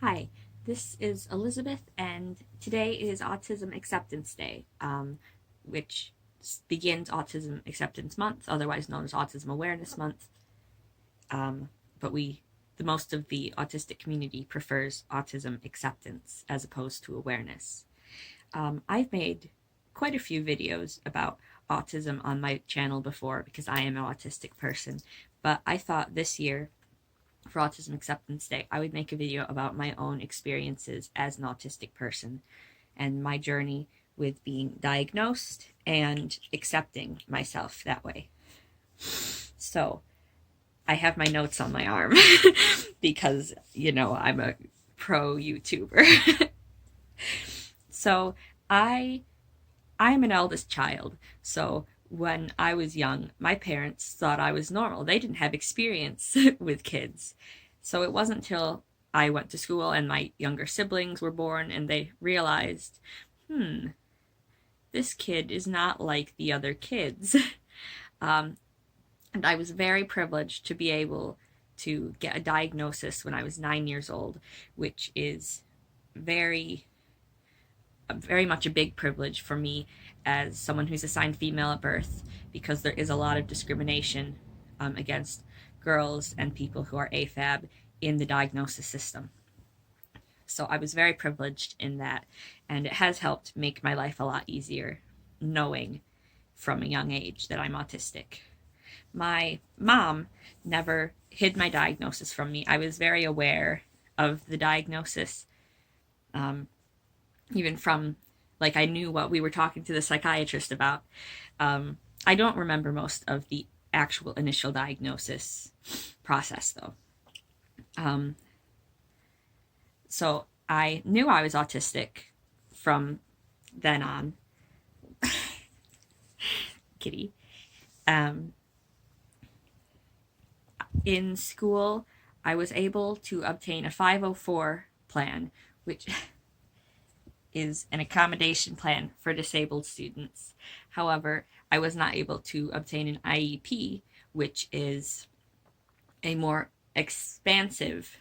Hi, this is Elizabeth, and today is Autism Acceptance Day, which begins Autism Acceptance Month, otherwise known as Autism Awareness Month. But the most of the autistic community prefers autism acceptance as opposed to awareness. I've made quite a few videos about autism on my channel before because I am an autistic person, but I thought this year for Autism Acceptance Day, I would make a video about my own experiences as an autistic person and my journey with being diagnosed and accepting myself that way. So I have my notes on my arm because, I'm a pro YouTuber. So I I'm an eldest child. So when I was young, my parents thought I was normal. They didn't have experience with kids. So it wasn't until I went to school and my younger siblings were born and they realized, hmm, this kid is not like the other kids. um, and I was very privileged to be able to get a diagnosis when I was 9 years old, which is very very much a big privilege for me as someone who's assigned female at birth, because there is a lot of discrimination against girls and people who are AFAB in the diagnosis system. So I was very privileged in that, and it has helped make my life a lot easier knowing from a young age that I'm autistic. My mom never hid my diagnosis from me. I was very aware of the diagnosis, even from, like, I knew what we were talking to the psychiatrist about. I don't remember most of the actual initial diagnosis process, though. Um, so I knew I was autistic from then on. Kitty. Um, in school, I was able to obtain a 504 plan, which is an accommodation plan for disabled students. However, I was not able to obtain an IEP, which is a more expansive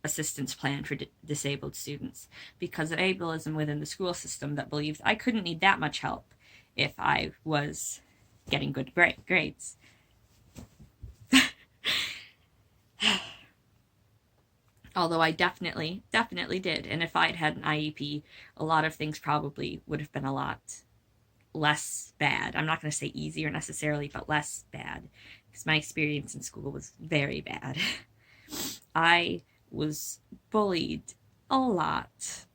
assistance plan for disabled students, because of ableism within the school system that believed I couldn't need that much help if I was getting good grades. Although I definitely did. And if I'd had an IEP, a lot of things probably would have been a lot less bad. I'm not going to say easier necessarily, but less bad, because my experience in school was very bad. I was bullied a lot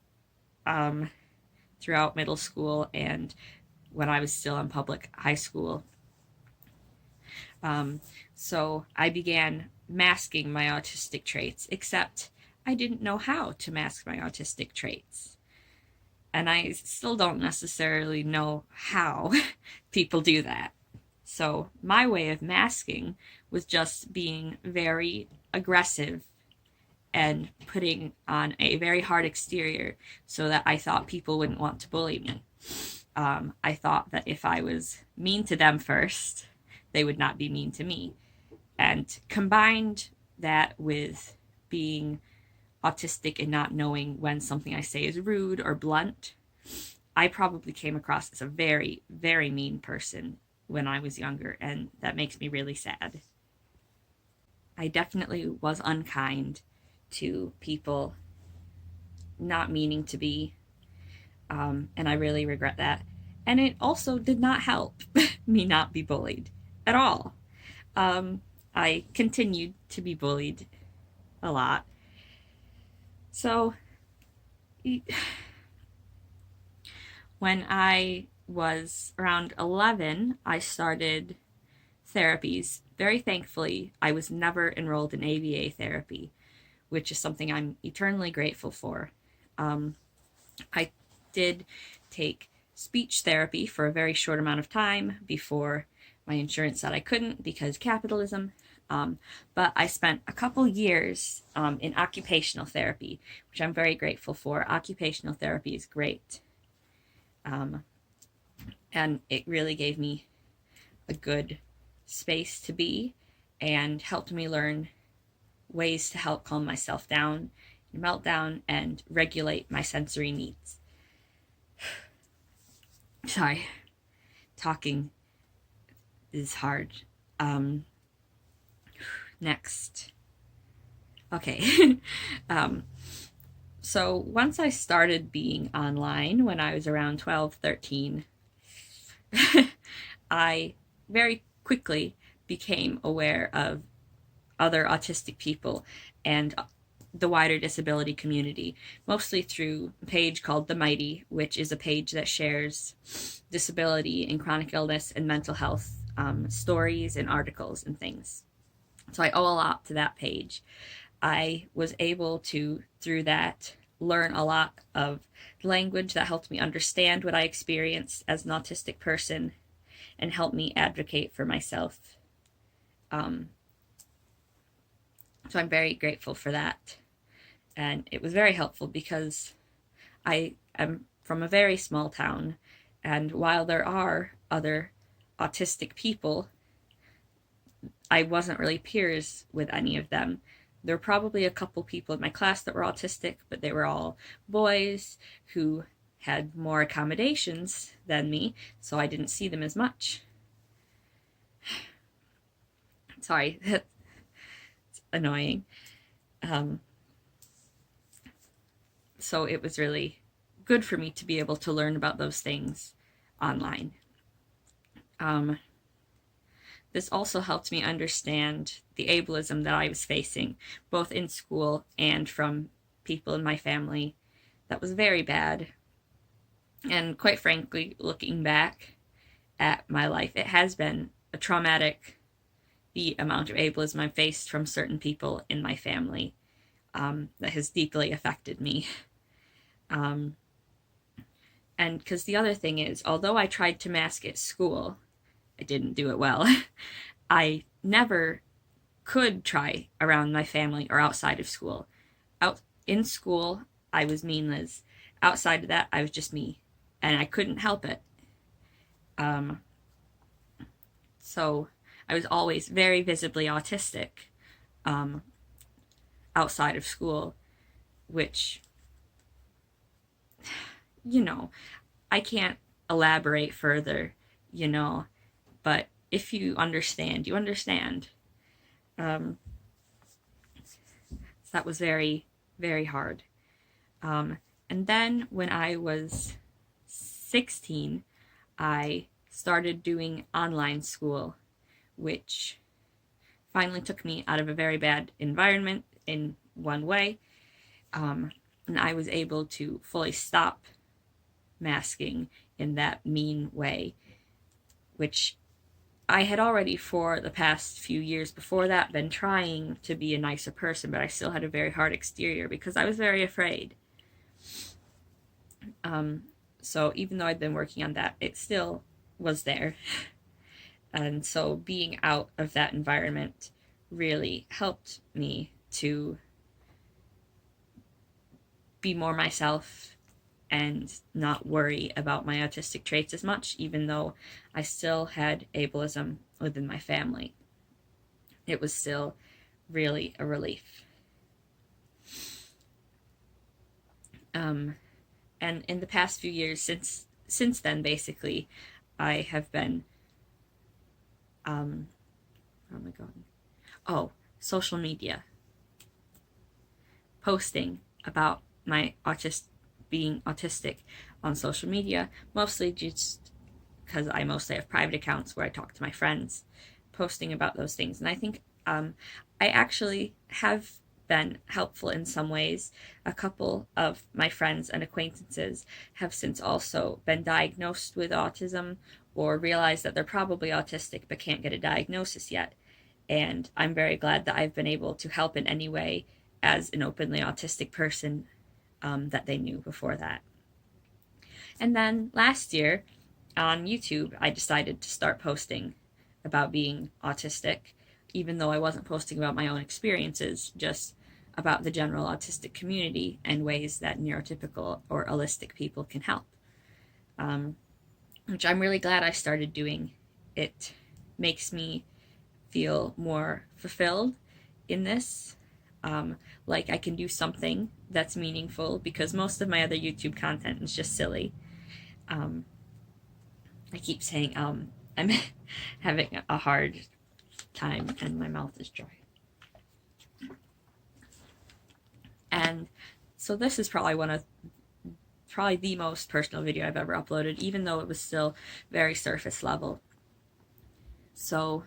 throughout middle school and when I was still in public high school. So I began masking my autistic traits, except I didn't know how to mask my autistic traits. And I still don't necessarily know how people do that. So my way of masking was just being very aggressive and putting on a very hard exterior so that I thought people wouldn't want to bully me. I thought that if I was mean to them first, they would not be mean to me. And combined that with being autistic and not knowing when something I say is rude or blunt, I probably came across as a very, very mean person when I was younger, and that makes me really sad. I definitely was unkind to people, not meaning to be, and I really regret that. And it also did not help me not be bullied at all. I continued to be bullied a lot. So when I was around 11, I started therapies. Very thankfully, I was never enrolled in ABA therapy, which is something I'm eternally grateful for. I did take speech therapy for a very short amount of time before my insurance said I couldn't because capitalism. But I spent a couple years in occupational therapy, which I'm very grateful for. Occupational therapy is great. And it really gave me a good space to be and helped me learn ways to help calm myself down, meltdown, and regulate my sensory needs. Sorry, talking is hard. Next. Okay. So once I started being online when I was around 12, 13, I very quickly became aware of other autistic people and the wider disability community, mostly through a page called The Mighty, which is a page that shares disability and chronic illness and mental health stories and articles and things. So I owe a lot to that page. I was able to, through that, learn a lot of language that helped me understand what I experienced as an autistic person and helped me advocate for myself. So I'm very grateful for that. And it was very helpful because I am from a very small town, and while there are other autistic people, I wasn't really peers with any of them. There were probably a couple people in my class that were autistic, but they were all boys who had more accommodations than me, so I didn't see them as much. Sorry, that's annoying. So it was really good for me to be able to learn about those things online. This also helped me understand the ableism that I was facing, both in school and from people in my family. That was very bad. And quite frankly, looking back at my life, it has been a traumatic, the amount of ableism I've faced from certain people in my family that has deeply affected me. And because the other thing is, although I tried to mask at school, I didn't do it well. I never could try around my family or outside of school. Out in school, I was mean Liz. Outside of that, I was just me, and I couldn't help it. So I was always very visibly autistic outside of school, which, I can't elaborate further, but if you understand, you understand. So that was very, very hard. And then when I was 16, I started doing online school, which finally took me out of a very bad environment in one way. And I was able to fully stop masking in that mean way, which I had already for the past few years before that been trying to be a nicer person, but I still had a very hard exterior because I was very afraid. So even though I'd been working on that, it still was there. And so being out of that environment really helped me to be more myself and not worry about my autistic traits as much, even though I still had ableism within my family. It was still really a relief. And in the past few years, since then, basically, I have been, where am I going? Oh, social media. Posting about my being autistic on social media, mostly just because I mostly have private accounts where I talk to my friends, posting about those things. And I think I actually have been helpful in some ways. A couple of my friends and acquaintances have since also been diagnosed with autism or realized that they're probably autistic but can't get a diagnosis yet. And I'm very glad that I've been able to help in any way as an openly autistic person that they knew before that. And then last year on YouTube, I decided to start posting about being autistic, even though I wasn't posting about my own experiences, just about the general autistic community and ways that neurotypical or allistic people can help, which I'm really glad I started doing. It makes me feel more fulfilled in this, like I can do something that's meaningful, because most of my other YouTube content is just silly. I keep saying I'm having a hard time and my mouth is dry. And so this is probably the most personal video I've ever uploaded, even though it was still very surface level. So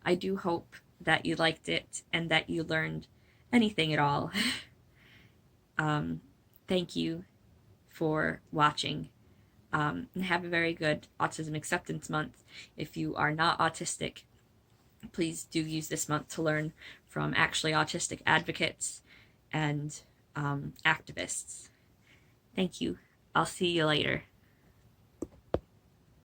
I do hope that you liked it and that you learned anything at all. Thank you for watching. And have a very good Autism Acceptance Month. If you are not autistic, please do use this month to learn from actually autistic advocates and activists. Thank you. I'll see you later.